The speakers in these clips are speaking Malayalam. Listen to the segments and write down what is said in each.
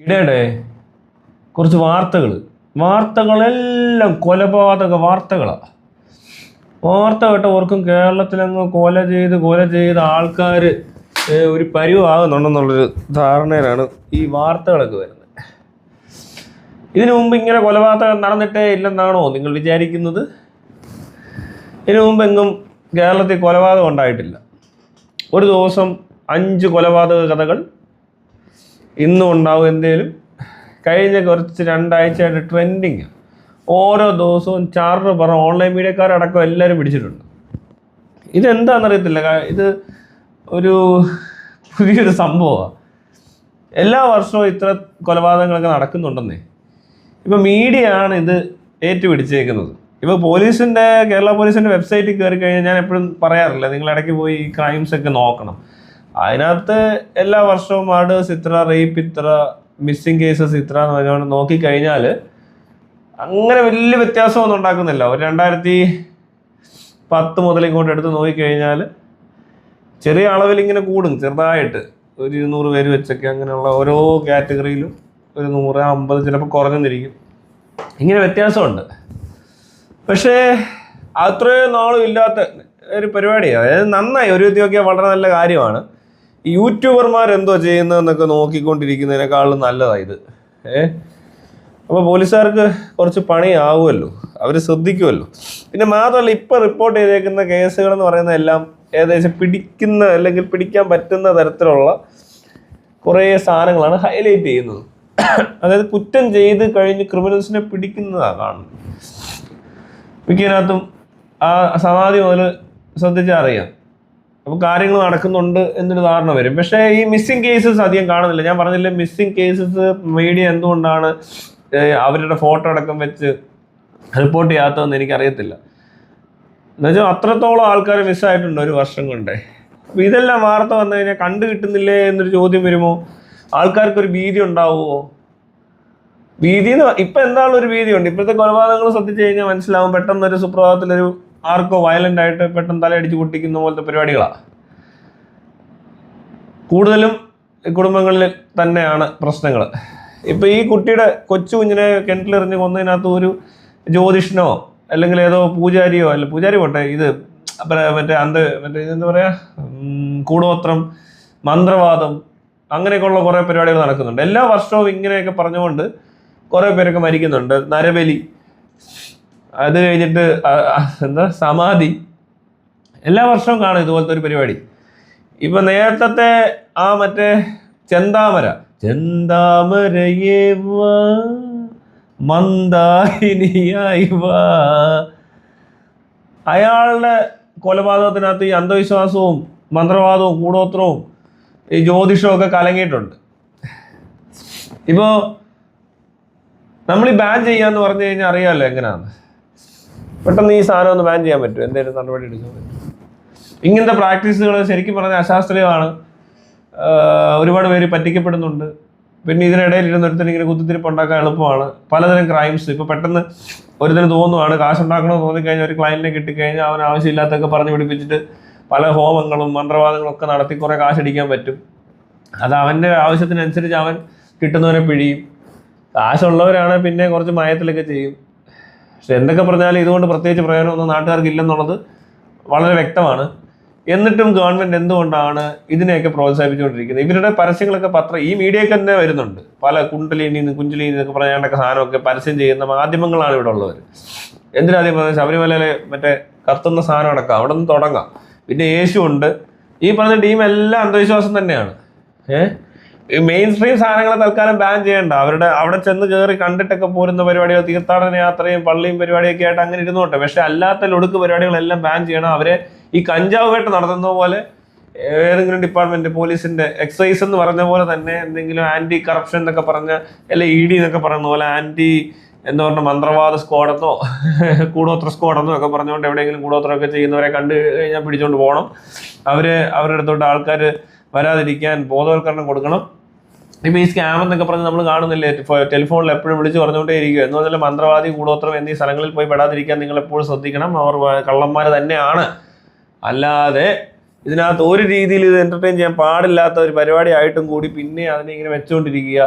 ഇടയുടെ കുറച്ച് വാർത്തകളെല്ലാം കൊലപാതക വാർത്തകളാണ്. വാർത്ത കേട്ടവർക്കും കേരളത്തിലങ്ങ് കൊല ചെയ്ത് ആൾക്കാർ ഒരു പരിവാകുന്നുണ്ടെന്നുള്ളൊരു ധാരണയിലാണ് ഈ വാർത്തകളൊക്കെ വരുന്നത്. ഇതിനു മുമ്പ് ഇങ്ങനെ കൊലപാതകം നടന്നിട്ടേ ഇല്ലെന്നാണോ നിങ്ങൾ വിചാരിക്കുന്നത്? ഇതിനു മുമ്പ് എങ്ങും കേരളത്തിൽ കൊലപാതകം ഉണ്ടായിട്ടില്ല. ഒരു ദിവസം 5 കൊലപാതക കഥകൾ ഇന്നും ഉണ്ടാവും. എന്തേലും കഴിഞ്ഞ കുറച്ച് 2 ആഴ്ചയായിട്ട് ട്രെൻഡിങ്. ഓരോ ദിവസവും ചാർജ് പറഞ്ഞ ഓൺലൈൻ മീഡിയക്കാരടക്കം എല്ലാവരും പിടിച്ചിട്ടുണ്ട്. ഇതെന്താണെന്നറിയത്തില്ല. ഇത് ഒരു പുതിയൊരു സംഭവമാണ്. എല്ലാ വർഷവും ഇത്ര കൊലപാതകങ്ങളൊക്കെ നടക്കുന്നുണ്ടെന്നേ. ഇപ്പം മീഡിയ ആണ് ഇത് ഏറ്റുപിടിച്ചേക്കുന്നത്. ഇപ്പോൾ കേരള പോലീസിൻ്റെ വെബ്സൈറ്റിൽ കയറി കഴിഞ്ഞാൽ ഞാൻ എപ്പോഴും പറയാറില്ല, നിങ്ങൾ ഇടയ്ക്ക് പോയി ഈ ക്രൈംസ് ഒക്കെ നോക്കണം. അതിനകത്ത് എല്ലാ വർഷവും മർഡേഴ്സ് ഇത്ര, റേപ്പ് ഇത്ര, മിസ്സിങ് കേസസ് ഇത്ര എന്ന് പറഞ്ഞുകൊണ്ട് നോക്കിക്കഴിഞ്ഞാൽ അങ്ങനെ വലിയ വ്യത്യാസമൊന്നും ഉണ്ടാക്കുന്നില്ല. ഒരു 2010 മുതൽ ഇങ്ങോട്ട് എടുത്ത് നോക്കിക്കഴിഞ്ഞാൽ ചെറിയ അളവിൽ ഇങ്ങനെ കൂടും, ചെറുതായിട്ട് ഒരു 200 പേര് വെച്ചൊക്കെ. അങ്ങനെയുള്ള ഓരോ കാറ്റഗറിയിലും ഒരു 100, 50 ചിലപ്പോൾ കുറഞ്ഞെന്നിരിക്കും. ഇങ്ങനെ വ്യത്യാസമുണ്ട്. പക്ഷേ അത്രയും നാളും ഇല്ലാത്ത ഒരു പരിപാടിയാണ്. അതായത് നന്നായി, ഒരു നോക്കിയാൽ വളരെ നല്ല കാര്യമാണ്. ഈ യൂട്യൂബർമാർ എന്തോ ചെയ്യുന്നതെന്നൊക്കെ നോക്കിക്കൊണ്ടിരിക്കുന്നതിനേക്കാളും നല്ലതാണ് ഇത്. അപ്പോൾ പോലീസുകാർക്ക് കുറച്ച് പണിയാവുമല്ലോ, അവർ ശ്രദ്ധിക്കുമല്ലോ. പിന്നെ മാത്രമല്ല, ഇപ്പോൾ റിപ്പോർട്ട് ചെയ്തേക്കുന്ന കേസുകളെന്ന് പറയുന്നതെല്ലാം ഏകദേശം പിടിക്കുന്ന അല്ലെങ്കിൽ പിടിക്കാൻ പറ്റുന്ന തരത്തിലുള്ള കുറേ സാധനങ്ങളാണ് ഹൈലൈറ്റ് ചെയ്യുന്നത്. അതായത് കുറ്റം ചെയ്ത് കഴിഞ്ഞ് ക്രിമിനൽസിനെ പിടിക്കുന്നതാണ് കാണുന്നത്. മിക്കതിനകത്തും ആ സമാധി മുതൽ ശ്രദ്ധിച്ചാൽ അറിയാം. അപ്പോൾ കാര്യങ്ങൾ നടക്കുന്നുണ്ട് എന്നൊരു ധാരണ വരും. പക്ഷേ ഈ മിസ്സിങ് കേസസ് അധികം കാണുന്നില്ല. ഞാൻ പറഞ്ഞില്ലേ, മിസ്സിങ് കേസസ് മീഡിയ എന്തുകൊണ്ടാണ് അവരുടെ ഫോട്ടോ അടക്കം വെച്ച് റിപ്പോർട്ട് ചെയ്യാത്തതെന്ന് എനിക്കറിയത്തില്ല. എന്നുവെച്ചാൽ അത്രത്തോളം ആൾക്കാർ മിസ്സായിട്ടുണ്ട് ഒരു വർഷം കൊണ്ടേ. അപ്പോൾ ഇതെല്ലാം വാർത്ത വന്നു കഴിഞ്ഞാൽ കണ്ടു കിട്ടുന്നില്ലേ എന്നൊരു ചോദ്യം വരുമോ? ആൾക്കാർക്കൊരു ഭീതി ഉണ്ടാവുമോ? ഭീതിന്ന് ഇപ്പം എന്താണൊരു ഭീതിയുണ്ട്. ഇപ്പോഴത്തെ കൊലപാതകങ്ങൾ ശ്രദ്ധിച്ചു കഴിഞ്ഞാൽ മനസ്സിലാവും. പെട്ടെന്നൊരു സുപ്രഭാതത്തിലൊരു ആർക്കോ വയലൻ്റ് ആയിട്ട് പെട്ടെന്ന് തലയടിച്ച് പൊട്ടിക്കുന്ന പോലത്തെ പരിപാടികളാണ് കൂടുതലും. കുടുംബങ്ങളിൽ തന്നെയാണ് പ്രശ്നങ്ങൾ. ഇപ്പം ഈ കൊച്ചു കുഞ്ഞിനെ കിണറ്റിലെറിഞ്ഞ് കൊന്നതിനകത്ത് ഒരു ജ്യോതിഷനോ അല്ലെങ്കിൽ ഏതോ പൂജാരിയോ, അല്ല പൂജാരി പോട്ടെ, ഇത് മറ്റേ എന്താ പറയുക, കൂടോത്രം, മന്ത്രവാദം, അങ്ങനെയൊക്കെയുള്ള കുറേ പരിപാടികൾ നടക്കുന്നുണ്ട്. എല്ലാ വർഷവും ഇങ്ങനെയൊക്കെ പറഞ്ഞുകൊണ്ട് കുറേ പേരൊക്കെ മരിക്കുന്നുണ്ട്. നരബലി, അത് കഴിഞ്ഞിട്ട് സമാധി, എല്ലാ വർഷവും കാണും ഇതുപോലത്തെ ഒരു പരിപാടി. ഇപ്പൊ നേരത്തെ ആ മറ്റേ ചെന്താമരയേ വാ മന്ദാകിനിയായി വാ, അയാളുടെ കൊലപാതകത്തിനകത്ത് ഈ അന്ധവിശ്വാസവും മന്ത്രവാദവും കൂടോത്രവും ഈ ജ്യോതിഷവും ഒക്കെ കലങ്ങിയിട്ടുണ്ട്. ഇപ്പോ നമ്മൾ ഈ ബാൻ ചെയ്യാന്ന് പറഞ്ഞു കഴിഞ്ഞാൽ അറിയാമല്ലോ എങ്ങനെയാണ്. പെട്ടെന്ന് ഈ സാധനം ഒന്ന് ബാൻ ചെയ്യാൻ പറ്റും, എന്തെങ്കിലും നടപടി എടുക്കാൻ പറ്റും. ഇങ്ങനത്തെ പ്രാക്ടീസുകൾ ശരിക്കും പറഞ്ഞാൽ അശാസ്ത്രീയമാണ്. ഒരുപാട് പേര് പറ്റിക്കപ്പെടുന്നുണ്ട്. പിന്നെ ഇതിനിടയിൽ ഇരുന്നൊരുത്തന് ഇങ്ങനെ കുത്തിത്തിരിപ്പ് ഉണ്ടാക്കാൻ എളുപ്പമാണ്. പലതരം ക്രൈംസ്. ഇപ്പോൾ പെട്ടെന്ന് ഒരുത്തന് തോന്നുവാണ് കാശുണ്ടാക്കണമെന്ന് തോന്നിക്കഴിഞ്ഞാൽ ഒരു ക്ലയൻറ്റിനെ കിട്ടിക്കഴിഞ്ഞാൽ അവൻ ആവശ്യമില്ലാത്തൊക്കെ പറഞ്ഞു പിടിപ്പിച്ചിട്ട് പല ഹോമങ്ങളും മന്ത്രവാദങ്ങളും ഒക്കെ നടത്തി കുറേ കാശടിക്കാൻ പറ്റും. അത് അവൻ്റെ ആവശ്യത്തിനനുസരിച്ച് അവൻ കിട്ടുന്നവനെ പിഴിയും. കാശുള്ളവരാണ് പിന്നെ കുറച്ച് മയത്തിലൊക്കെ ചെയ്യും. പക്ഷെ എന്തൊക്കെ പറഞ്ഞാലും ഇതുകൊണ്ട് പ്രത്യേകിച്ച് പ്രയോജനമൊന്നും നാട്ടുകാർക്ക് ഇല്ലെന്നുള്ളത് വളരെ വ്യക്തമാണ്. എന്നിട്ടും ഗവൺമെൻറ് എന്തുകൊണ്ടാണ് ഇതിനെയൊക്കെ പ്രോത്സാഹിപ്പിച്ചുകൊണ്ടിരിക്കുന്നത്? ഇവരുടെ പരസ്യങ്ങളൊക്കെ ഈ മീഡിയയൊക്കെ തന്നെ വരുന്നുണ്ട്. പല കുഞ്ചലിനി എന്നൊക്കെ പറയാണ്ടൊക്കെ സാധനമൊക്കെ പരസ്യം ചെയ്യുന്ന മാധ്യമങ്ങളാണ് ഇവിടെ ഉള്ളവർ. എന്തിനാദ്യം പറഞ്ഞാൽ ശബരിമലയിലെ മറ്റേ കത്തുന്ന സാധനം അടക്കം അവിടെ നിന്ന് തുടങ്ങാം. പിന്നെ യേശു ഉണ്ട്. ഈ പറഞ്ഞ ടീമെല്ലാം അന്ധവിശ്വാസം തന്നെയാണ്. മെയിൻ സ്ട്രീം സാധനങ്ങളെ തൽക്കാലം ബാൻ ചെയ്യണ്ട. അവിടെ ചെന്ന് കയറി കണ്ടിട്ടൊക്കെ പോരുന്ന പരിപാടികൾ, തീർത്ഥാടന യാത്രയും പള്ളിയും പരിപാടിയൊക്കെ ആയിട്ട് അങ്ങനെ ഇരുന്നോട്ടെ. പക്ഷെ അല്ലാത്ത ലൊടുക്ക് പരിപാടികളെല്ലാം ബാൻ ചെയ്യണം. അവരെ ഈ കഞ്ചാവ് വേട്ട നടത്തുന്ന പോലെ ഏതെങ്കിലും ഡിപ്പാർട്ട്മെന്റ്, പോലീസിന്റെ എക്സൈസ് എന്ന് പറഞ്ഞ പോലെ തന്നെ എന്തെങ്കിലും ആന്റി കറപ്ഷൻ എന്നൊക്കെ പറഞ്ഞ, അല്ലെ ED എന്നൊക്കെ പറയുന്ന പോലെ ആന്റി എന്താ പറഞ്ഞ മന്ത്രവാദ സ്ക്വാഡെന്നോ കൂടോത്ര സ്ക്വാഡെന്നോ ഒക്കെ പറഞ്ഞുകൊണ്ട് എവിടെയെങ്കിലും കൂടോത്രമൊക്കെ ചെയ്യുന്നവരെ കണ്ടു കഴിഞ്ഞാൽ പിടിച്ചുകൊണ്ട് പോകണം. അവരുടെ അടുത്തോട്ട് ആൾക്കാർ വരാതിരിക്കാൻ ബോധവൽക്കരണം കൊടുക്കണം. ഇപ്പം ഈ സ്കാം എന്നൊക്കെ പറഞ്ഞ് നമ്മൾ കാണുന്നില്ലേ, ടെലിഫോണിൽ എപ്പോഴും വിളിച്ച് പറഞ്ഞുകൊണ്ടേ ഇരിക്കുക. എന്ന് പറഞ്ഞാൽ മന്ത്രവാദി, കൂടോത്രം എന്നീ സ്ഥലങ്ങളിൽ പോയി പെടാതിരിക്കാൻ നിങ്ങൾ എപ്പോഴും ശ്രദ്ധിക്കണം. അവർ കള്ളന്മാർ തന്നെയാണ്. അല്ലാതെ ഇതിനകത്ത് ഒരു രീതിയിൽ ഇത് എൻ്റർടൈൻ ചെയ്യാൻ പാടില്ലാത്ത ഒരു പരിപാടി ആയിട്ടും കൂടി പിന്നെ അതിനെ ഇങ്ങനെ വെച്ചുകൊണ്ടിരിക്കുക.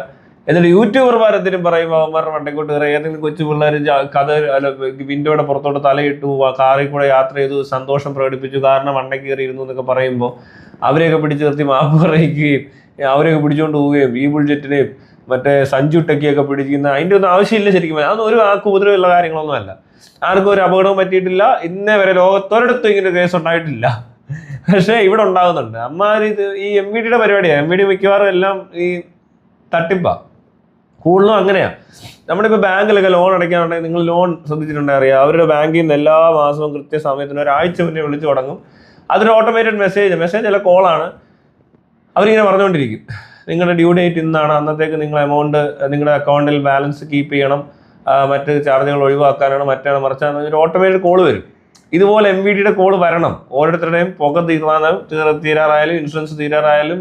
എന്നിട്ട് യൂട്യൂബർമാരെന്തിനും പറയുമ്പോൾ അവന്മാരുടെ മണ്ടയ്ക്കോട്ട് കയറി ഏതെങ്കിലും കൊച്ചു പിള്ളേർ കഥ അല്ല വിൻഡോയുടെ പുറത്തോട്ട് തലയിട്ടു, കാറിൽ കൂടെ യാത്ര ചെയ്തു, സന്തോഷം പ്രകടിപ്പിച്ചു, കാരണം മണ്ടയ്ക്ക് കയറി ഇരുന്നു എന്നൊക്കെ പറയുമ്പോൾ അവരെയൊക്കെ പിടിച്ചു നിർത്തി മാപ്പ് പറയുകയും അവരെയൊക്കെ പിടിച്ചുകൊണ്ട് പോവുകയും ഈ ബുൾജെറ്റിനെയും മറ്റേ സഞ്ജു ടെക്കിയൊക്കെ പിടിക്കുന്ന അതിൻ്റെ ഒന്നും ആവശ്യമില്ല. ശരിക്കും അതൊന്നും ഒരു ആൾക്ക് ഉപദ്രവമുള്ള കാര്യങ്ങളൊന്നും അല്ല. ആർക്കും ഒരു അപകടവും പറ്റിയിട്ടില്ല. ഇന്നേ വരെ ലോകത്തൊരിടത്തും ഇങ്ങനെ കേസ് ഉണ്ടായിട്ടില്ല. പക്ഷേ ഇവിടെ ഉണ്ടാകുന്നുണ്ട്. അമ്മാതിരി ഇത് ഈ MVDയുടെ പരിപാടിയാണ്. MVD മിക്കവാറും എല്ലാം ഈ തട്ടിപ്പാണ് കൂടുതലും. അങ്ങനെയാണ്. നമ്മളിപ്പോൾ ബാങ്കിലൊക്കെ ലോൺ അടയ്ക്കാനുണ്ടെങ്കിൽ നിങ്ങൾ ലോൺ ശ്രദ്ധിച്ചിട്ടുണ്ടെങ്കിൽ അറിയാം, അവരുടെ ബാങ്കിൽ നിന്ന് എല്ലാ മാസവും കൃത്യസമയത്തിന് ഒരാഴ്ച മുന്നേ വിളിച്ചു തുടങ്ങും. അതൊരു ഓട്ടോമേറ്റഡ് മെസ്സേജ് അല്ല കോളാണ്. അവരിങ്ങനെ പറഞ്ഞുകൊണ്ടിരിക്കും, നിങ്ങളുടെ ഡ്യൂ ഡേറ്റ് ഇന്നാണ്, അന്നത്തേക്ക് നിങ്ങൾ എമൗണ്ട് നിങ്ങളുടെ അക്കൗണ്ടിൽ ബാലൻസ് കീപ്പ് ചെയ്യണം, മറ്റ് ചാർജുകൾ ഒഴിവാക്കാനാണ്, മറ്റാണ് മറിച്ചാണ്, ഒരു ഓട്ടോമേറ്റഡ് കോൾ വരും. ഇതുപോലെ MVDയുടെ കോൾ വരണം. ഓരോരുത്തരുടെയും പുക തീരാറായാലും ഇൻഷുറൻസ് തീരാറായാലും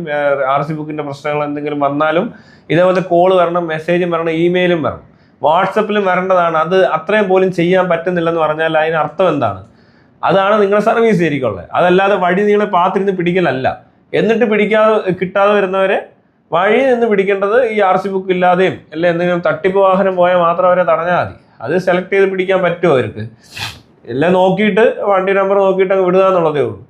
RC ബുക്കിൻ്റെ പ്രശ്നങ്ങൾ എന്തെങ്കിലും വന്നാലും ഇതേപോലത്തെ കോൾ വരണം, മെസ്സേജും വരണം, ഇമെയിലും വരണം, വാട്സപ്പിലും വരേണ്ടതാണ്. അത് അത്രയും പോലും ചെയ്യാൻ പറ്റുന്നില്ലെന്ന് പറഞ്ഞാൽ അതിന് അർത്ഥം എന്താണ്? അതാണ് നിങ്ങളുടെ സർവീസ് ശരിക്കുള്ളത്. അതല്ലാതെ വഴി നിങ്ങളെ പാത്തിരുന്ന് പിടിക്കലല്ല. എന്നിട്ട് കിട്ടാതെ വരുന്നവരെ വഴി നിന്ന് പിടിക്കേണ്ടത് ഈ RC ബുക്ക് ഇല്ലാതെയും അല്ലെ എന്തെങ്കിലും തട്ടിപ്പ് വാഹനം പോയാൽ മാത്രം അവരെ തടഞ്ഞാൽ മതി. അത് സെലക്ട് ചെയ്ത് പിടിക്കാൻ പറ്റുമോ അവർക്ക്? എല്ലാം നോക്കിയിട്ട് വണ്ടി നമ്പർ നോക്കിയിട്ട് അങ്ങ് വിടുക എന്നുള്ളതേ ഉള്ളൂ.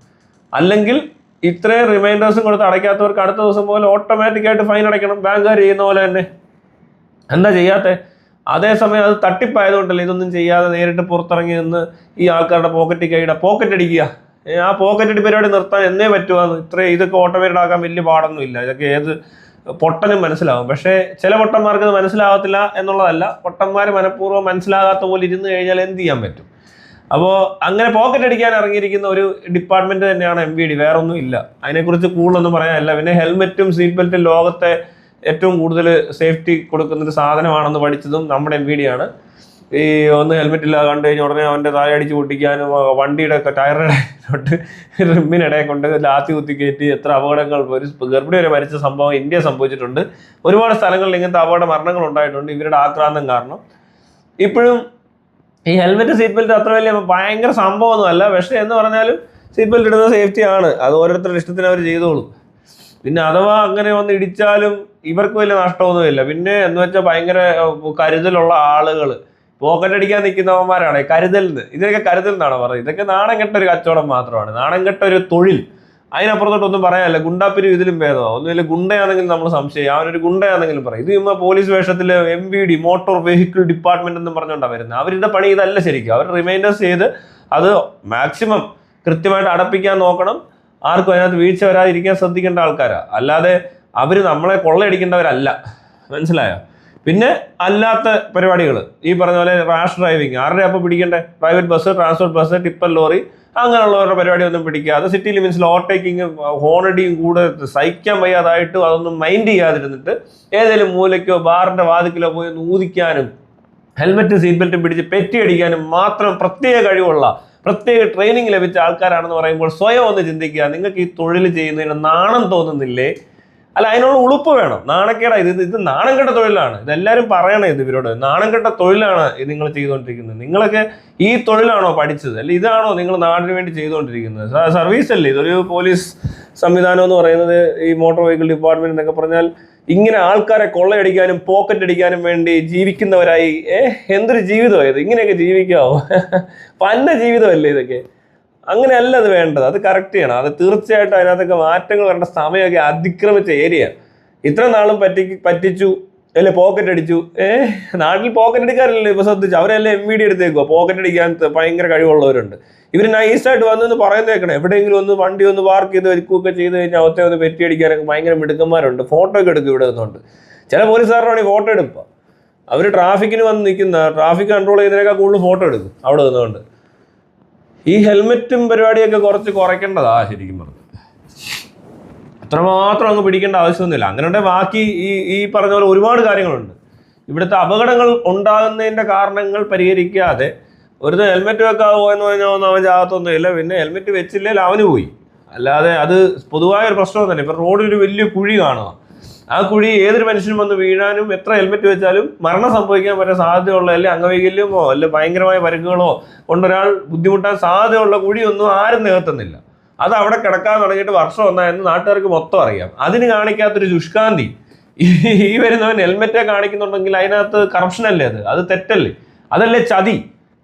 അല്ലെങ്കിൽ ഇത്രയും റിമൈൻഡേഴ്സും കൊടുത്ത് അടയ്ക്കാത്തവർക്ക് അടുത്ത ദിവസം പോലെ ഓട്ടോമാറ്റിക്കായിട്ട് ഫൈൻ അടയ്ക്കണം, ബാങ്കുകാർ ചെയ്യുന്ന പോലെ തന്നെ. എന്താ ചെയ്യാത്തത്? അതേസമയം അത് തട്ടിപ്പായതുകൊണ്ടല്ലേ ഇതൊന്നും ചെയ്യാതെ നേരിട്ട് പുറത്തിറങ്ങി നിന്ന് ഈ ആൾക്കാരുടെ പോക്കറ്റ് അടിക്കുക. ആ പോക്കറ്റ് അടി പരിപാടി നിർത്താൻ എന്നേ പറ്റുവാന്ന്. ഇതൊക്കെ ഓട്ടോമേറ്റഡ് ആക്കാൻ വലിയ പാടൊന്നുമില്ല. ഇതൊക്കെ ഏത് പൊട്ടനും മനസ്സിലാവും. പക്ഷേ ചില പൊട്ടന്മാർക്ക് ഇത് മനസ്സിലാകത്തില്ല എന്നുള്ളതല്ല, പൊട്ടന്മാർ മനഃപൂർവ്വം മനസ്സിലാകാത്ത പോലെ ഇരുന്ന് കഴിഞ്ഞാൽ എന്ത് ചെയ്യാൻ പറ്റും? അപ്പോൾ അങ്ങനെ പോക്കറ്റ് അടിക്കാൻ ഇറങ്ങിയിരിക്കുന്ന ഒരു ഡിപ്പാർട്ട്മെന്റ് തന്നെയാണ് MVD, വേറെ ഒന്നും ഇല്ല. അതിനെക്കുറിച്ച് കൂടുതലൊന്നും പറയാനില്ല. പിന്നെ ഹെൽമെറ്റും സീറ്റ് ബെൽറ്റും ലോകത്തെ ഏറ്റവും കൂടുതൽ സേഫ്റ്റി കൊടുക്കുന്നൊരു സാധനമാണെന്ന് പഠിച്ചതും നമ്മുടെ MVD ആണ്. ഈ ഒന്ന് ഹെൽമെറ്റ് ഇല്ലാതെ കണ്ടു കഴിഞ്ഞാൽ ഉടനെ അവൻ്റെ താഴെ അടിച്ച് പൊട്ടിക്കാനും വണ്ടിയുടെ ടയറുടെ തൊട്ട് റിമ്മിനിടയെ കൊണ്ട് ലാത്തി കുത്തി കയറ്റി എത്ര അപകടങ്ങൾ, ഒരു ഗർഭിണി വരെ മരിച്ച സംഭവം ഇന്ത്യ സംഭവിച്ചിട്ടുണ്ട്. ഒരുപാട് സ്ഥലങ്ങളിൽ ഇങ്ങനത്തെ അപകട മരണങ്ങൾ ഉണ്ടായിട്ടുണ്ട് ഇവരുടെ ആക്രാന്തം കാരണം. ഇപ്പോഴും ഈ ഹെൽമെറ്റ് സീറ്റ് ബെൽറ്റ് അത്ര വലിയ ഭയങ്കര സംഭവമൊന്നുമല്ല. പക്ഷേ എന്ന് പറഞ്ഞാലും സീറ്റ് ബെൽറ്റ് ഇടുന്നത് സേഫ്റ്റിയാണ്. അത് ഓരോരുത്തരുടെ ഇഷ്ടത്തിന് അവർ ചെയ്തോളും. പിന്നെ അഥവാ അങ്ങനെ വന്ന് ഇടിച്ചാലും ഇവർക്ക് വലിയ നഷ്ടമൊന്നുമില്ല. പിന്നെ എന്ന് വെച്ചാൽ ഭയങ്കര കരുതലുള്ള ആളുകൾ പോക്കറ്റ് അടിക്കാൻ നിൽക്കുന്നവന്മാരാണ് ഇതിനൊക്കെ കരുതൽ എന്നാണ് പറയുന്നത്. ഇതൊക്കെ നാണം കെട്ട ഒരു കച്ചവടം മാത്രമാണ്, നാണം കെട്ട ഒരു തൊഴിൽ. അതിനപ്പുറത്തോട്ടൊന്നും പറയാനല്ല. ഗുണ്ടാപ്പിരി ഇതിലും ഭേദമോ ഒന്നുമില്ല. ഗുണ്ടയാണെങ്കിലും നമ്മൾ സംശയം, അവനൊരു ഗുണ്ടയാണെങ്കിലും പറയും. ഇത് ചുമ്മാ പോലീസ് വേഷത്തിൽ MVD മോട്ടോർ വെഹിക്കിൾ ഡിപ്പാർട്ട്മെന്റ് എന്നും പറഞ്ഞുകൊണ്ടാണ് വരുന്നത്. അവരുടെ പണി ഇതല്ല ശരിക്കും. അവർ റിമൈൻഡേഴ്സ് ചെയ്ത് അത് മാക്സിമം കൃത്യമായിട്ട് അടപ്പിക്കാൻ നോക്കണം. ആർക്കും അതിനകത്ത് വീഴ്ച വരാതിരിക്കാൻ ശ്രദ്ധിക്കേണ്ട ആൾക്കാരാണ്. അല്ലാതെ അവർ നമ്മളെ കൊള്ളയടിക്കേണ്ടവരല്ല. മനസ്സിലായോ? പിന്നെ അല്ലാത്ത പരിപാടികൾ ഈ പറഞ്ഞ പോലെ റാഷ് ഡ്രൈവിങ് ആരുടെ അപ്പോൾ പിടിക്കേണ്ടത്? Private bus, transport bus, tipper lorry അങ്ങനെയുള്ളവരുടെ പരിപാടിയൊന്നും പിടിക്കാതെ സിറ്റി ലിമിറ്റ്സിൽ ഓവർടേക്കിങ്ങും ഹോണടിയും കൂടെ സഹിക്കാൻ വയ്യാതായിട്ട് അതൊന്നും മൈൻഡ് ചെയ്യാതിരുന്നിട്ട് ഏതെങ്കിലും മൂലയ്ക്കോ ബാറിൻ്റെ വാതിക്കലോ പോയി ഊതിക്കാനും ഹെൽമെറ്റും സീറ്റ് ബെൽറ്റും പിടിച്ച് പെറ്റി അടിക്കാനും മാത്രം പ്രത്യേക കഴിവുള്ള പ്രത്യേക ട്രെയിനിങ് ലഭിച്ച ആൾക്കാരാണെന്ന് പറയുമ്പോൾ സ്വയം ഒന്ന് ചിന്തിക്കുക. നിങ്ങൾക്ക് ഈ തൊഴിൽ ചെയ്യുന്നതിന് നാണം തോന്നുന്നില്ലേ? അല്ല, അതിനുള്ള ഉളുപ്പ് വേണം. നാണക്കേടാ ഇത് നാണം കെട്ട തൊഴിലാണ്. ഇതെല്ലാവരും പറയണേ ഇവരോട്. നാണം കെട്ട തൊഴിലാണ് ഇത് നിങ്ങൾ ചെയ്തുകൊണ്ടിരിക്കുന്നത്. നിങ്ങളൊക്കെ ഈ തൊഴിലാണോ പഠിച്ചത്? അല്ലെ ഇതാണോ നിങ്ങൾ നാടിന് വേണ്ടി ചെയ്തുകൊണ്ടിരിക്കുന്നത്? സർവീസ് അല്ലേ ഇതൊരു പോലീസ് സംവിധാനം എന്ന് പറയുന്നത്. ഈ മോട്ടോർ വെഹിക്കിൾ ഡിപ്പാർട്ട്മെന്റ് എന്നൊക്കെ പറഞ്ഞാൽ ഇങ്ങനെ ആൾക്കാരെ കൊള്ളയടിക്കാനും പോക്കറ്റ് അടിക്കാനും വേണ്ടി ജീവിക്കുന്നവരായി എന്തൊരു ജീവിതമാണ് ഇത്? ഇങ്ങനെയൊക്കെ ജീവിക്കാവോ? പന്ന ജീവിതമല്ലേ ഇതൊക്കെ? അങ്ങനെയല്ല അത് വേണ്ടത്. അത് കറക്റ്റ് ചെയ്യണം. അത് തീർച്ചയായിട്ടും അതിനകത്തൊക്കെ മാറ്റങ്ങൾ വരേണ്ട സമയമൊക്കെ അതിക്രമിച്ച ഏരിയ. ഇത്ര നാളും പറ്റിച്ചു അല്ലെ, പോക്കറ്റ് അടിച്ചു. നാട്ടിൽ പോക്കറ്റ് അടിക്കാറില്ലല്ലോ ഇപ്പൊ ശ്രദ്ധിച്ചു. അവരെല്ലാം MVD എടുത്തേക്കുവാ. പോക്കറ്റ് അടിക്കാൻ ഭയങ്കര കഴിവുള്ളവരുണ്ട്. ഇവർ നൈസായിട്ട് വന്നെന്ന് പറയുന്നേക്കണം. എവിടെയെങ്കിലും ഒന്ന് വണ്ടി ഒന്ന് പാർക്ക് ചെയ്ത് വരിക്കുകയൊക്കെ ചെയ്ത് കഴിഞ്ഞാൽ അവത്തെ ഒന്ന് പെറ്റി അടിക്കാനൊക്കെ ഭയങ്കര മിടുക്കന്മാരുണ്ട്. ഫോട്ടോ ഒക്കെ എടുക്കും ഇവിടെ നിന്നുകൊണ്ട്. ചില പോലീസുകാരാണ് ഈ ഫോട്ടോ എടുക്കുക. അവർ ട്രാഫിക്കിന് വന്ന് നിൽക്കുന്ന ട്രാഫിക് കൺട്രോൾ ചെയ്യുന്നതിനേക്കാൾ കൂടുതൽ ഫോട്ടോ എടുക്കും അവിടെ നിന്നുകൊണ്ട്. ഈ ഹെൽമെറ്റും പരിപാടിയൊക്കെ കുറയ്ക്കേണ്ടതാ ശരിക്കും പറഞ്ഞു. അത്രമാത്രം അങ്ങ് പിടിക്കേണ്ട ആവശ്യമൊന്നുമില്ല. അങ്ങനെ ബാക്കി ഈ പറഞ്ഞ പോലെ ഒരുപാട് കാര്യങ്ങളുണ്ട്. ഇവിടുത്തെ അപകടങ്ങൾ ഉണ്ടാകുന്നതിൻ്റെ കാരണങ്ങൾ പരിഹരിക്കാതെ ഒരു ഹെൽമെറ്റ് വെക്കാവോ എന്ന് പറഞ്ഞാൽ ഒന്നും അവൻ ചാകത്തൊന്നുമില്ല. പിന്നെ ഹെൽമെറ്റ് വെച്ചില്ലെങ്കിൽ അവന് പോയി. അല്ലാതെ അത് പൊതുവായ ഒരു പ്രശ്നം തന്നെ. ഇപ്പം റോഡിലൊരു വലിയ കുഴി കാണുക. ആ കുഴി ഏതൊരു മനുഷ്യനും വന്ന് വീഴാനും എത്ര ഹെൽമെറ്റ് വെച്ചാലും മരണം സംഭവിക്കാൻ പറ്റാൻ സാധ്യതയുള്ള, അല്ലെ അംഗവൈകല്യമോ അല്ലെ ഭയങ്കരമായ പരിക്കുകളോ കൊണ്ടൊരാൾ ബുദ്ധിമുട്ടാൻ സാധ്യതയുള്ള കുഴിയൊന്നും ആരും നികത്തുന്നില്ല. അത് അവിടെ കിടക്കാൻ തുടങ്ങിയിട്ട് വർഷം ഒന്നായെന്ന് നാട്ടുകാർക്ക് മൊത്തം അറിയാം. അതിന് കാണിക്കാത്തൊരു ശുഷ്കാന്തി ഈ വരുന്നവൻ ഹെൽമെറ്റെ കാണിക്കുന്നുണ്ടെങ്കിൽ അതിനകത്ത് കറപ്ഷൻ അല്ലേ? അത് തെറ്റല്ലേ? അതല്ലേ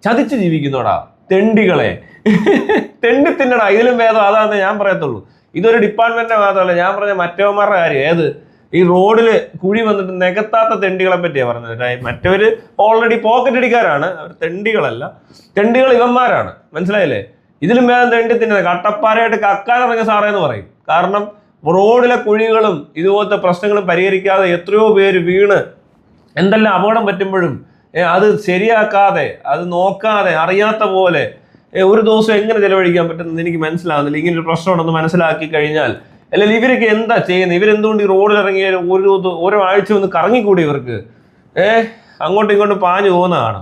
ചതിച്ച് ജീവിക്കുന്നോടാ തെണ്ടികളെ. തെണ്ടി തിന്നടാ, ഇതിലും ഭേദം അതാന്ന് ഞാൻ പറയത്തുള്ളൂ. ഇതൊരു ഡിപ്പാർട്ട്മെന്റിന്റെ മാത്രമല്ല, ഞാൻ പറഞ്ഞ മറ്റവന്മാരുടെ കാര്യം. ഏത് ഈ റോഡില് കുഴി വന്നിട്ട് നികത്താത്ത തെണ്ടികളെ പറ്റിയാ പറഞ്ഞത്. മറ്റവര് ഓൾറെഡി പോക്കറ്റ് അടിക്കാരാണ്, അവർ തെണ്ടികളല്ല. തെണ്ടികൾ ഇവന്മാരാണ്, മനസ്സിലായില്ലേ? ഇതിലും ഭേദം തെണ്ടി തിന്നത് കട്ടപ്പാറയായിട്ട് കക്കാനിറങ്ങിയ സാറേ എന്ന് പറയും. കാരണം റോഡിലെ കുഴികളും ഇതുപോലത്തെ പ്രശ്നങ്ങളും പരിഹരിക്കാതെ എത്രയോ പേര് വീണ് എന്തെല്ലാം അപകടം പറ്റുമ്പോഴും അത് ശരിയാക്കാതെ, അത് നോക്കാതെ, അറിയാത്ത പോലെ ഒരു ദിവസം എങ്ങനെ ചെലവഴിക്കാൻ പറ്റുന്നത് എനിക്ക് മനസ്സിലാവുന്നില്ല. ഇങ്ങനെ ഒരു പ്രശ്നമുണ്ടെന്ന് മനസ്സിലാക്കി കഴിഞ്ഞാൽ അല്ലെങ്കിൽ ഇവരൊക്കെ എന്താ ചെയ്യുന്നത്? ഇവരെന്തുകൊണ്ട് ഈ റോഡിൽ ഇറങ്ങിയ ഓരോ ആഴ്ച ഒന്ന് കറങ്ങിക്കൂടി ഇവർക്ക്? അങ്ങോട്ടും ഇങ്ങോട്ടും പാഞ്ഞു പോകുന്നതാണ്.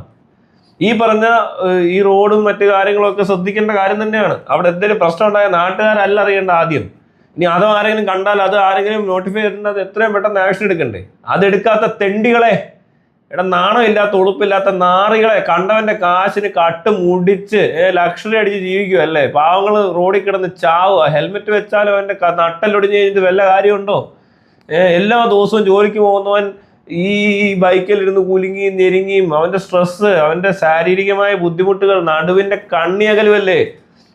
ഈ പറഞ്ഞ ഈ റോഡും മറ്റു കാര്യങ്ങളൊക്കെ ശ്രദ്ധിക്കേണ്ട കാര്യം തന്നെയാണ്. അവിടെ എന്തെങ്കിലും പ്രശ്നം ഉണ്ടായ നാട്ടുകാരല്ല അറിയേണ്ട ആദ്യം. ഇനി അതോ ആരെങ്കിലും കണ്ടാൽ അത് ആരെങ്കിലും നോട്ടിഫൈ ചെയ്തിട്ടുണ്ട്, അത് എത്രയും പെട്ടെന്ന് ആക്ഷൻ എടുക്കണ്ടേ? അതെടുക്കാത്ത തെണ്ടികളെ, നാണം ഇല്ലാത്ത ഉളുപ്പില്ലാത്ത നാറികളെ, കണ്ടവന്റെ കാശിന് കട്ട് മുടിച്ച് ലക്ഷറി അടിച്ച് ജീവിക്കുക അല്ലേ? പാവങ്ങള് റോഡിൽ കിടന്ന് ചാവുക. ഹെൽമെറ്റ് വെച്ചാലും അവന്റെ നട്ടലൊടിഞ്ഞ് കഴിഞ്ഞിട്ട് വല്ല കാര്യമുണ്ടോ? എല്ലാ ദിവസവും ജോലിക്ക് പോകുന്നവൻ ഈ ബൈക്കിലിരുന്ന് കുലുങ്ങിയും ഞെരുങ്ങിയും അവന്റെ സ്ട്രെസ്, അവന്റെ ശാരീരികമായ ബുദ്ധിമുട്ടുകൾ, നടുവിന്റെ കണ്ണിയകലുമല്ലേ?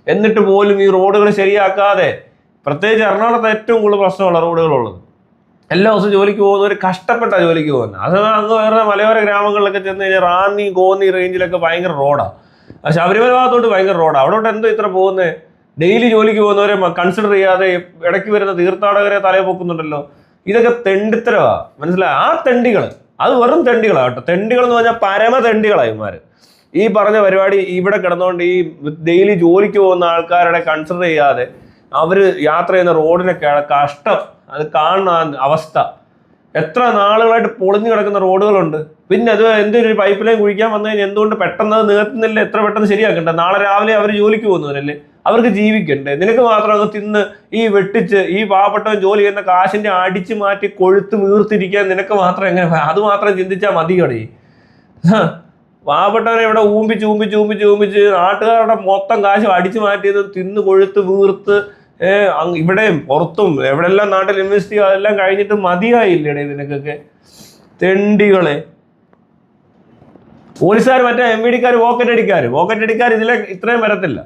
എന്നിട്ട് പോലും ഈ റോഡുകൾ ശരിയാക്കാതെ, പ്രത്യേകിച്ച് എറണാകുളത്ത് ഏറ്റവും കൂടുതൽ പ്രശ്നമുള്ള റോഡുകളുള്ളത്. എല്ലാ ദിവസവും ജോലിക്ക് പോകുന്നവർ കഷ്ടപ്പെട്ടാണ് ജോലിക്ക് പോകുന്നത്. അത് അങ്ങ് വേറെ മലയോര ഗ്രാമങ്ങളിലൊക്കെ ചെന്ന് കഴിഞ്ഞാൽ റാന്നി കോന്നി റേഞ്ചിലൊക്കെ ഭയങ്കര റോഡാണ്. ശബരിമല ഭാഗത്തോട്ട് ഭയങ്കര റോഡാണ്. അവിടോട്ട് എന്തോ ഇത്ര പോകുന്നത്? ഡെയിലി ജോലിക്ക് പോകുന്നവരെ കൺസിഡർ ചെയ്യാതെ ഇടയ്ക്ക് വരുന്ന തീർത്ഥാടകരെ തലയെ പൊക്കുന്നുണ്ടല്ലോ. ഇതൊക്കെ തെണ്ടിത്തരവാ, മനസ്സിലായി? ആ തെണ്ടികൾ അത് വെറും തെണ്ടികളാണ് കേട്ടോ. തെണ്ടികൾ എന്ന് പറഞ്ഞാൽ പരമ തെണ്ടികളാണ് ഇവന്മാർ. ഈ പറഞ്ഞ പരിപാടി ഇവിടെ കിടന്നുകൊണ്ട് ഈ ഡെയിലി ജോലിക്ക് പോകുന്ന ആൾക്കാരുടെ കൺസിഡർ ചെയ്യാതെ അവർ യാത്ര ചെയ്യുന്ന റോഡിനെ കഷ്ടം അത് കാണുന്ന അവസ്ഥ. എത്ര നാളുകളായിട്ട് പൊളിഞ്ഞു കിടക്കുന്ന റോഡുകളുണ്ട്. പിന്നെ അത് എന്തൊരു പൈപ്പ് ലൈൻ കുഴിക്കാൻ വന്നു കഴിഞ്ഞാൽ എന്തുകൊണ്ട് പെട്ടെന്ന് അത് നികത്തുന്നില്ല? എത്ര പെട്ടെന്ന് ശരിയാക്കണ്ടേ? നാളെ രാവിലെ അവർ ജോലിക്ക് പോകുന്നവരല്ലേ, അവർക്ക് ജീവിക്കണ്ടേ? നിനക്ക് മാത്രം അങ്ങ് തിന്ന് ഈ വെട്ടിച്ച് ഈ പാവപ്പെട്ടവൻ ജോലി ചെയ്യുന്ന കാശിന്റെ അടിച്ചു മാറ്റി കൊഴുത്ത് വീർത്തിരിക്കാൻ നിനക്ക് മാത്രം എങ്ങനെ? അത് മാത്രം ചിന്തിച്ചാൽ മതി കടി. പാവപ്പെട്ടവനെ ഇവിടെ ഊമ്പിച്ച് നാട്ടുകാരുടെ മൊത്തം കാശ് അടിച്ചു മാറ്റിയത് തിന്ന് കൊഴുത്ത് വീർത്ത് ഇവിടെയും പുറത്തും എവിടെല്ലാം നാട്ടിൽ ഇൻവെസ്റ്റ് ചെയ്യുക അതെല്ലാം കഴിഞ്ഞിട്ട് മതിയായില്ലേ ഇതിനൊക്കെ? തെണ്ടികളെ. പോലീസുകാർ മറ്റേ MVD-ക്കാർ പോക്കറ്റ് അടിക്കാർ ഇതിലെ ഇത്രയും വരത്തില്ല.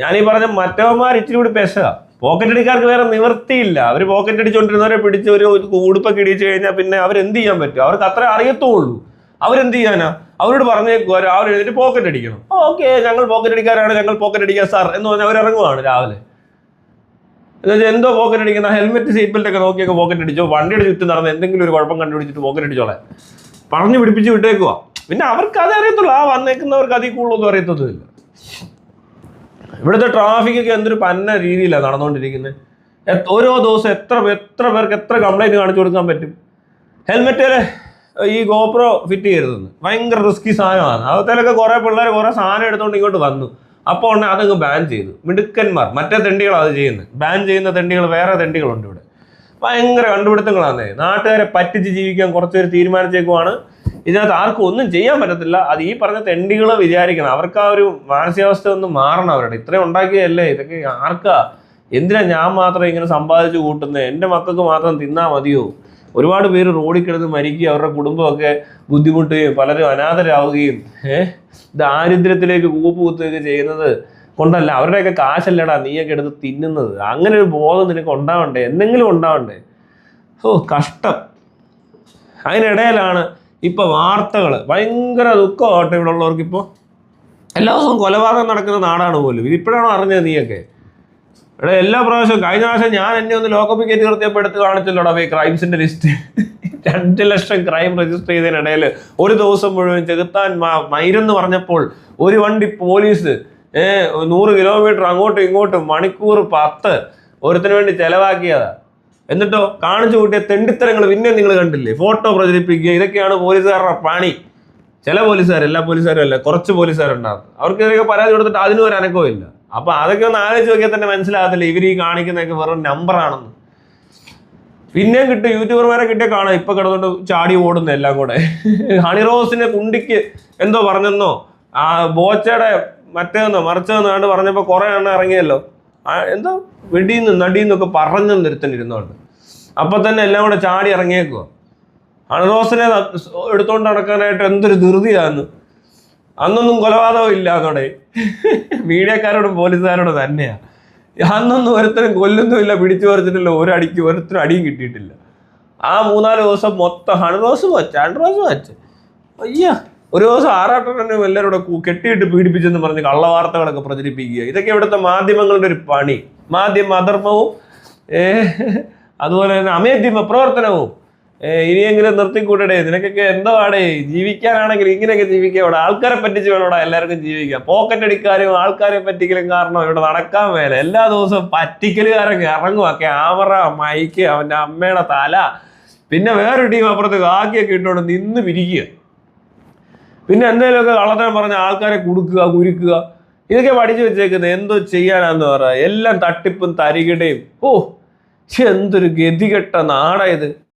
ഞാനീ പറഞ്ഞ മറ്റവന്മാർ ഇച്ചിരി കൂടി പെശക. പോക്കറ്റ് അടിക്കാർക്ക് വേറെ നിവൃത്തിയില്ല. അവർ പോക്കറ്റ് അടിച്ചുകൊണ്ടിരുന്നവരെ പിടിച്ച് ഒരു ഉടുപ്പൊക്കെ ഇടിച്ചു കഴിഞ്ഞാൽ പിന്നെ അവരെന്ത് ചെയ്യാൻ പറ്റും? അവർക്ക് അത്ര അറിയത്തുള്ളൂ. അവരെന്ത് ചെയ്യാനാ? അവരോട് പറഞ്ഞേക്കുക രാവിലെ എഴുതിട്ട് പോക്കറ്റ് അടിക്കണം. ഓക്കെ, ഞങ്ങൾ പോക്കറ്റ് അടിക്കാരാണ്, ഞങ്ങൾ പോക്കറ്റ് അടിക്കാം സാർ എന്ന് പറഞ്ഞാൽ അവരിറങ്ങുവാണ് രാവിലെ. എന്തോ പോക്കറ്റ് അടിക്കുന്ന? ഹെൽമെറ്റ് സീറ്റ് ബെൽറ്റ് ഒക്കെ നോക്കിയൊക്കെ പോക്കറ്റ് അടിച്ചോ, വണ്ടിയുടെ ചുറ്റും നടന്ന് എന്തെങ്കിലും ഒരു കുഴപ്പം കണ്ടുപിടിച്ചിട്ട് പോക്കറ്റ് അടിച്ചോളെ പറഞ്ഞു പിടിപ്പിച്ച് വിട്ടേക്കുക. പിന്നെ അവർക്ക് അതേ അറിയത്തുള്ളൂ. ആ വന്നേക്കുന്നവർക്ക് അതിൽ കൂടുതലൊന്നും അറിയത്തൊന്നുമില്ല. ഇവിടുത്തെ ട്രാഫിക്കൊക്കെ എന്തൊരു പന്ന രീതിയിലാണ് നടന്നുകൊണ്ടിരിക്കുന്നത്. ഓരോ ദിവസം എത്ര പേർക്ക് എത്ര കംപ്ലൈൻറ്റ് കാണിച്ചു കൊടുക്കാൻ പറ്റും? ഹെൽമെറ്റിൽ ഈ ഗോപ്രോ ഫിറ്റ് ചെയ്യരുതെന്ന് ഭയങ്കര റിസ്കി സാധനമാണ്. അതിലൊക്കെ കുറേ പിള്ളേർ കുറേ സാധനം എടുത്തുകൊണ്ട് ഇങ്ങോട്ട് വന്നു. അപ്പോൾ ഉടനെ അതങ്ങ് ബാൻ ചെയ്തു. മിടുക്കന്മാർ മറ്റേ തെണ്ടികളാണ് അത് ചെയ്യുന്നത്. ബാൻ ചെയ്യുന്ന തെണ്ടികൾ വേറെ തെണ്ടികളുണ്ട് ഇവിടെ. ഭയങ്കര കണ്ടുപിടുത്തങ്ങളാണ്. നാട്ടുകാരെ പറ്റിച്ച് ജീവിക്കാൻ കുറച്ചൊരു തീരുമാനിച്ചേക്കുവാണ്. ഇതിനകത്ത് ആർക്കും ഒന്നും ചെയ്യാൻ പറ്റത്തില്ല. അത് ഈ പറഞ്ഞ തെണ്ടികൾ വിചാരിക്കണം. അവർക്ക് ആ ഒരു മാനസികാവസ്ഥ ഒന്ന് മാറണം. അവരുടെ ഇത്രയും ഉണ്ടാക്കിയതല്ലേ ഇതൊക്കെ. ആർക്കാ എന്തിനാ ഞാൻ മാത്രം ഇങ്ങനെ സമ്പാദിച്ചു കൂട്ടുന്നത്? എൻ്റെ മക്കൾക്ക് മാത്രം തിന്നാ മതിയോ? ഒരുപാട് പേര് റോഡിൽ കിടന്ന് മരിക്കുക, അവരുടെ കുടുംബമൊക്കെ ബുദ്ധിമുട്ടുകയും പലരും അനാഥരാവുകയും ദാരിദ്ര്യത്തിലേക്ക് കൂപ്പുകുത്തുകയൊക്കെ ചെയ്യുന്നത് കൊണ്ടല്ല. അവരുടെയൊക്കെ കാശല്ലടാ നീയൊക്കെ എടുത്ത് തിന്നുന്നത്. അങ്ങനെ ഒരു ബോധം നിനക്ക് ഉണ്ടാവണ്ടേ? എന്തെങ്കിലും ഉണ്ടാവണ്ടേ? കഷ്ടം. അതിനിടയിലാണ് ഇപ്പൊ വാർത്തകൾ. ഭയങ്കര ദുഃഖമാവട്ടെ ഇവിടെ ഉള്ളവർക്ക്. ഇപ്പോൾ എല്ലാ ദിവസവും കൊലപാതകം നടക്കുന്ന നാടാണ് പോലും. ഇതിപ്പോഴാണോ അറിഞ്ഞത് നീയൊക്കെ? ഇവിടെ എല്ലാ പ്രാവശ്യവും കഴിഞ്ഞ പ്രാവശ്യം ഞാൻ എന്നെ ഒന്ന് ലോക്കപ്പിൽ കയറ്റി നിർത്തിയപ്പോൾ എടുത്ത് കാണിച്ചല്ലോടാ ഈ ക്രൈംസിന്റെ ലിസ്റ്റ്. 2 ലക്ഷം ക്രൈം രജിസ്റ്റർ ചെയ്തതിനിടയിൽ ഒരു ദിവസം മുഴുവൻ ചെകുത്താൻ മൈരെന്ന് പറഞ്ഞപ്പോൾ ഒരു വണ്ടി പോലീസ് 100 കിലോമീറ്റർ അങ്ങോട്ടും ഇങ്ങോട്ടും മണിക്കൂർ 10 ഒരുത്തിന് വേണ്ടി ചെലവാക്കിയതാ. എന്നിട്ടോ കാണിച്ചു കൂട്ടിയ തെണ്ടിത്തരങ്ങൾ പിന്നെ നിങ്ങൾ കണ്ടില്ലേ? ഫോട്ടോ പ്രചരിപ്പിക്കുക, ഇതൊക്കെയാണ് പോലീസുകാരുടെ പണി. ചില പോലീസുകാർ, എല്ലാ പോലീസുകാരും അല്ല, കുറച്ച് പോലീസുകാരുണ്ടാകും. അവർക്ക് ഇതൊക്കെ പരാതി കൊടുത്തിട്ട് അതിനും ഒരു അനക്കവും ഇല്ല. അപ്പൊ അതൊക്കെ ഒന്ന് ആലോചിച്ച് നോക്കിയാൽ തന്നെ മനസ്സിലാകത്തില്ല ഇവർ ഈ കാണിക്കുന്നതൊക്കെ വെറും നമ്പറാണെന്ന്. പിന്നെയും കിട്ടും, യൂട്യൂബർമാരെ കിട്ടിയ കാണാം ഇപ്പൊ കിടന്നുകൊണ്ട് ചാടി ഓടുന്ന എല്ലാം കൂടെ. ഹണി റോസിന്റെ കുണ്ടിക്ക് എന്തോ പറഞ്ഞെന്നോ ബോച്ചയുടെ മറ്റേന്നോ മറിച്ചതെന്നോ കണ്ട് പറഞ്ഞപ്പോ കുറെ എണ്ണം ഇറങ്ങിയല്ലോ. എന്തോ വെടിയെന്നും നടിയെന്നൊക്കെ പറഞ്ഞെന്ന് ഒരുത്തൻ ഇരുന്നോണ്ട്. അപ്പൊ തന്നെ എല്ലാം കൂടെ ചാടി ഇറങ്ങിയേക്കുക. ഹണറോസിനെ എടുത്തോണ്ട് നടക്കാനായിട്ട് എന്തൊരു ധൃതിയാന്ന്. അന്നൊന്നും കൊലപാതകം ഇല്ല എന്നോടെ മീഡിയക്കാരോടും പോലീസുകാരോടും തന്നെയാ. അന്നൊന്നും ഒരുത്തരും കൊല്ലുന്നുമില്ല, പിടിച്ചു പറിച്ചിട്ടില്ല, ഒരുത്തരും അടിയും കിട്ടിയിട്ടില്ല. ആ 3-4 ദിവസം മൊത്തം ഹണറോസ് വച്ച് അയ്യ ഒരു ദിവസം ആറാട്ടനും എല്ലാവരും കൂടെ കെട്ടിയിട്ട് പീഡിപ്പിച്ചെന്ന് പറഞ്ഞ് കള്ളവാർത്തകളൊക്കെ പ്രചരിപ്പിക്കുക. ഇതൊക്കെ ഇവിടുത്തെ മാധ്യമങ്ങളുടെ ഒരു പണി. അധർമ്മവും അതുപോലെ തന്നെ അമേധ്യമ പ്രവർത്തനവും. ഇനിയെങ്കിലും നിർത്തിക്കൂട്ടടേ. നിനക്കൊക്കെ എന്തോടെ ജീവിക്കാനാണെങ്കിൽ ഇങ്ങനെയൊക്കെ ജീവിക്കാം. ഇവിടെ ആൾക്കാരെ പറ്റിച്ച് വേണോടാ എല്ലാവർക്കും ജീവിക്കാം. പോക്കറ്റ് അടിക്കാരും ആൾക്കാരെ പറ്റിക്കലും കാരണം ഇവിടെ നടക്കാൻ മേല. എല്ലാ ദിവസവും പറ്റിക്കലുകാരൊക്കെ ഇറങ്ങുക, ക്യാമറ, മൈക്ക്, അവൻ്റെ അമ്മയുടെ തല, പിന്നെ വേറൊരു ടീം അപ്പുറത്ത് കാക്കിയൊക്കെ ഇട്ടുകൊണ്ട് നിന്ന് പിരിക്കുക. പിന്നെ എന്തെങ്കിലുമൊക്കെ കള്ളത്തരം പറഞ്ഞ ആൾക്കാരെ കുടുക്കുക, കുരുക്കുക. ഇതൊക്കെ പഠിച്ചു വെച്ചേക്കുന്നത് എന്തോ ചെയ്യാനാന്ന് പറയാ. എല്ലാം തട്ടിപ്പും തരികിടയും. എന്തൊരു ഗതികെട്ട നാടാ ഇത്.